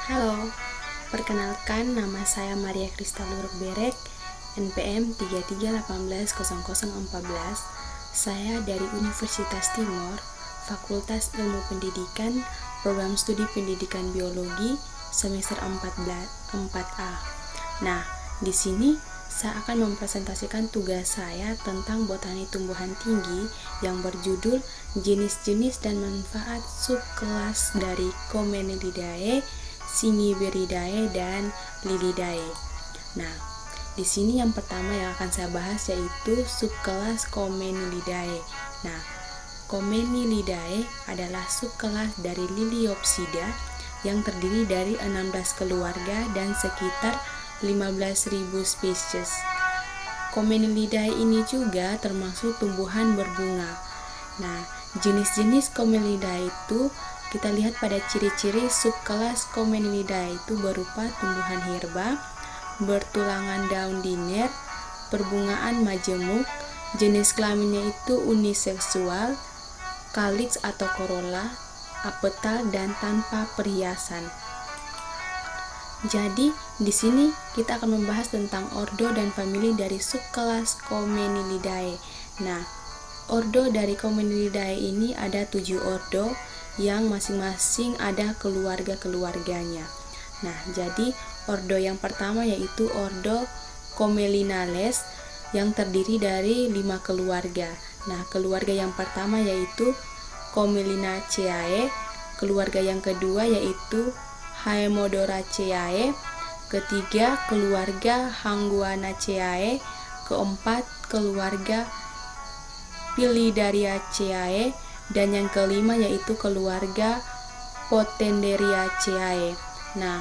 Halo, perkenalkan nama saya Maria Krista Luruk Berek, NPM 33180014. Saya dari Universitas Timor, Fakultas Ilmu Pendidikan, Program Studi Pendidikan Biologi, semester 4A. Nah, di sini saya akan mempresentasikan tugas saya tentang botani tumbuhan tinggi yang berjudul jenis-jenis dan manfaat subkelas dari Comενilidae, Zingiberidae, dan Lilidae. Nah, di sini yang pertama yang akan saya bahas yaitu subkelas Comενilidae. Nah, Comενilidae adalah subkelas dari Liliopsida yang terdiri dari 16 keluarga dan sekitar 15.000 spesies. Comενilidae ini juga termasuk tumbuhan berbunga. Nah, jenis-jenis Comενilidae itu kita lihat pada ciri-ciri subkelas Comενilidae itu berupa tumbuhan herba, bertulangan daun linear, perbungaan majemuk, jenis kelaminnya itu uniseksual, kaliks atau corolla, apetal dan tanpa perhiasan. Jadi, di sini kita akan membahas tentang ordo dan famili dari subkelas Comενilidae. Nah, ordo dari Comενilidae ini ada 7 ordo yang masing-masing ada keluarga-keluarganya. Nah, jadi ordo yang pertama yaitu ordo Commelinales yang terdiri dari 5 keluarga. Nah, keluarga yang pertama yaitu Commelinaceae, keluarga yang kedua yaitu Haemodoraceae, ketiga keluarga Hanguanaceae, keempat keluarga Pilidariaceae, dan yang kelima yaitu keluarga Potenderiaceae. Nah,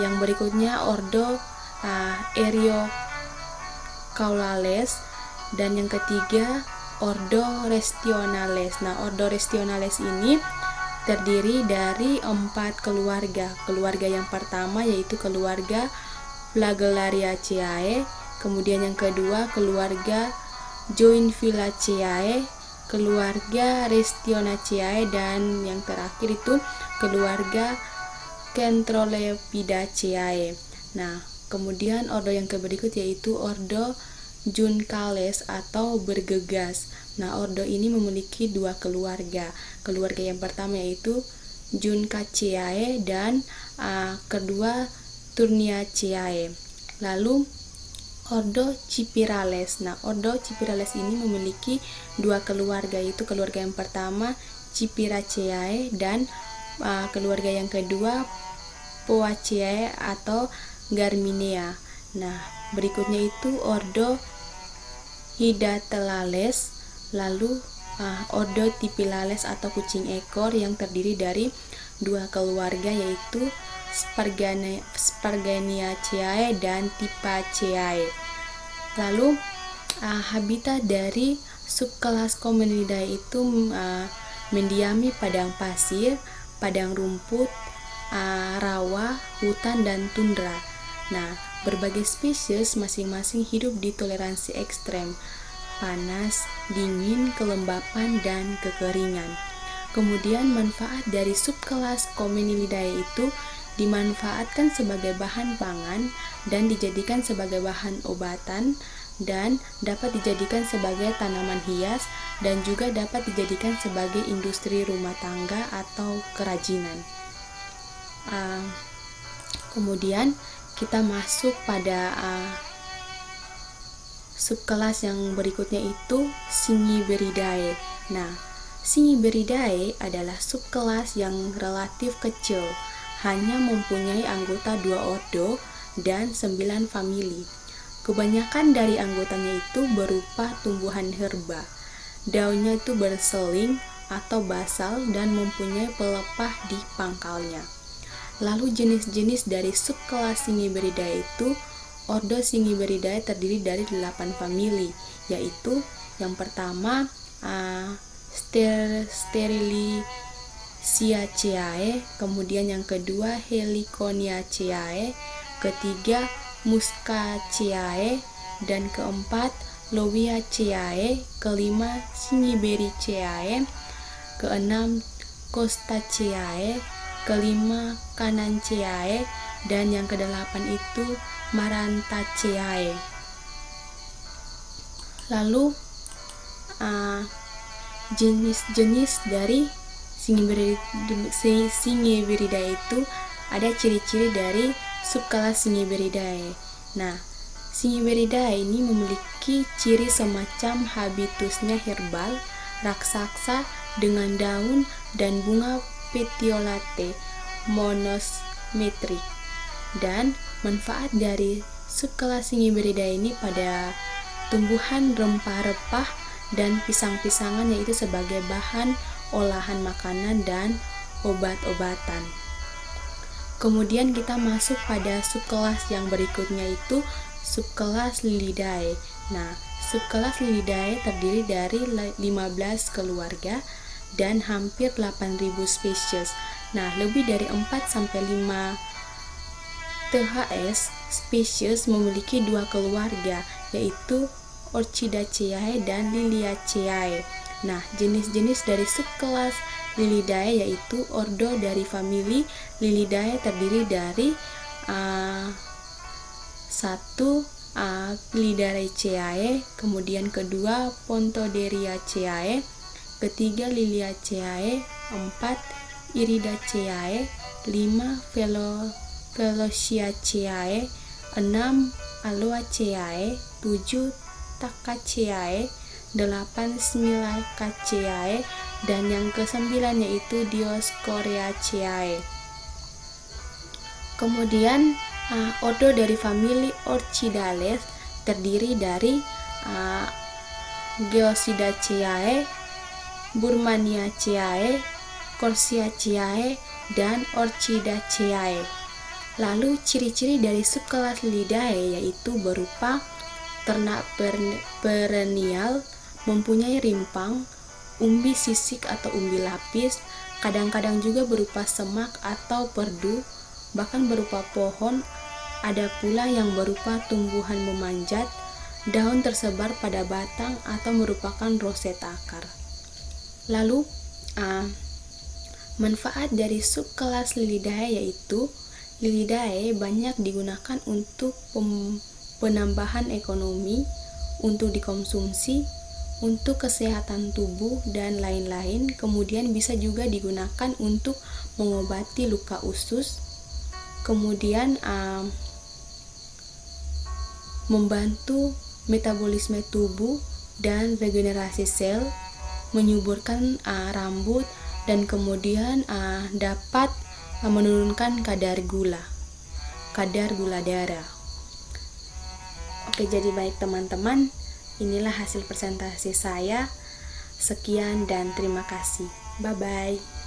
yang berikutnya ordo Eriocaulales, dan yang ketiga ordo Restionales. Nah, ordo Restionales ini terdiri dari 4 keluarga. Keluarga yang pertama yaitu keluarga Flagellariaceae, kemudian yang kedua keluarga Joinvillaceae, keluarga Restionaceae, dan yang terakhir itu keluarga Centrolepidaceae. Nah, kemudian ordo yang berikut yaitu ordo Juncales atau bergegas. Nah, ordo ini memiliki 2 keluarga. Keluarga yang pertama yaitu Juncaceae dan kedua Turniaceae. Lalu ordo Cipirales. Nah, ordo Cipirales ini memiliki 2 keluarga, yaitu keluarga yang pertama Cipiraceae dan keluarga yang kedua Poaceae atau Garminea. Nah, berikutnya itu ordo Hidatelales, lalu ordo Tipilales atau kucing ekor yang terdiri dari 2 keluarga yaitu Sparganiaceae dan Tipaceae. Lalu habitat dari subkelas Comενilidae itu mendiami padang pasir, padang rumput, rawa, hutan, dan tundra. Nah, berbagai spesies masing-masing hidup di toleransi ekstrem, panas, dingin, kelembapan, dan kekeringan. Kemudian manfaat dari subkelas Comενilidae itu dimanfaatkan sebagai bahan pangan dan dijadikan sebagai bahan obatan, dan dapat dijadikan sebagai tanaman hias, dan juga dapat dijadikan sebagai industri rumah tangga atau kerajinan. Kemudian kita masuk pada subkelas yang berikutnya itu Zingiberidae. Nah, Zingiberidae adalah subkelas yang relatif kecil, hanya mempunyai anggota 2 ordo dan 9 famili. Kebanyakan dari anggotanya itu berupa tumbuhan herba. Daunnya itu berseling atau basal dan mempunyai pelepah di pangkalnya. Lalu jenis-jenis dari subkelas Zingiberidae itu, ordo Zingiberidae terdiri dari 8 famili, yaitu yang pertama Sterliciaceae, kemudian yang kedua Heliconiaceae, ketiga Muscaceae, dan keempat Lowiaceae, kelima Zingibericeae, keenam Costaceae, kelima Cananceae, dan yang kedelapan itu Marantaceae. Lalu jenis-jenis dari Zingiberidae itu ada ciri-ciri dari subkelas Zingiberidae. Nah, Zingiberidae ini memiliki ciri semacam habitusnya herbal, raksasa dengan daun dan bunga petiolate monosmetrik. Dan manfaat dari subkelas Zingiberidae ini pada tumbuhan rempah-rempah dan pisang-pisangan, yaitu sebagai bahan olahan makanan dan obat-obatan. Kemudian kita masuk pada subkelas yang berikutnya, itu subkelas Lilidae. Nah, subkelas Lilidae terdiri dari 15 keluarga dan hampir 8.000 spesies. Nah, lebih dari 4-5 THS spesies memiliki 2 keluarga, yaitu Orchidaceae dan Liliaceae. Nah, jenis-jenis dari subkelas Lilidae yaitu ordo dari famili Lilidae terdiri dari 1 Liliaceae, kemudian kedua Pontoderiaceae, ketiga Liliaceae, 4 Iridaceae, 5 Velociaceae, 6 Aloaceae, 7 Takaceae, 8 Smilacaceae, dan yang ke-9 yaitu Dioscoreaceae. Kemudian ordo dari famili Orchidales terdiri dari Geosidaceae, Burmaniaceae, Corsiaceae, dan Orchidaceae. Lalu ciri-ciri dari subkelas Lilidae yaitu berupa ternak perennial, mempunyai rimpang, umbi sisik atau umbi lapis, kadang-kadang juga berupa semak atau perdu, bahkan berupa pohon, ada pula yang berupa tumbuhan memanjat, daun tersebar pada batang atau merupakan roset akar. Lalu manfaat dari subkelas Lilidae yaitu Lilidae banyak digunakan untuk penambahan ekonomi, untuk dikonsumsi, untuk kesehatan tubuh, dan lain-lain. Kemudian bisa juga digunakan untuk mengobati luka usus, kemudian membantu metabolisme tubuh dan regenerasi sel, menyuburkan rambut, dan kemudian dapat menurunkan kadar gula darah. Oke, jadi baik teman-teman, inilah hasil presentasi saya. Sekian dan terima kasih. Bye-bye.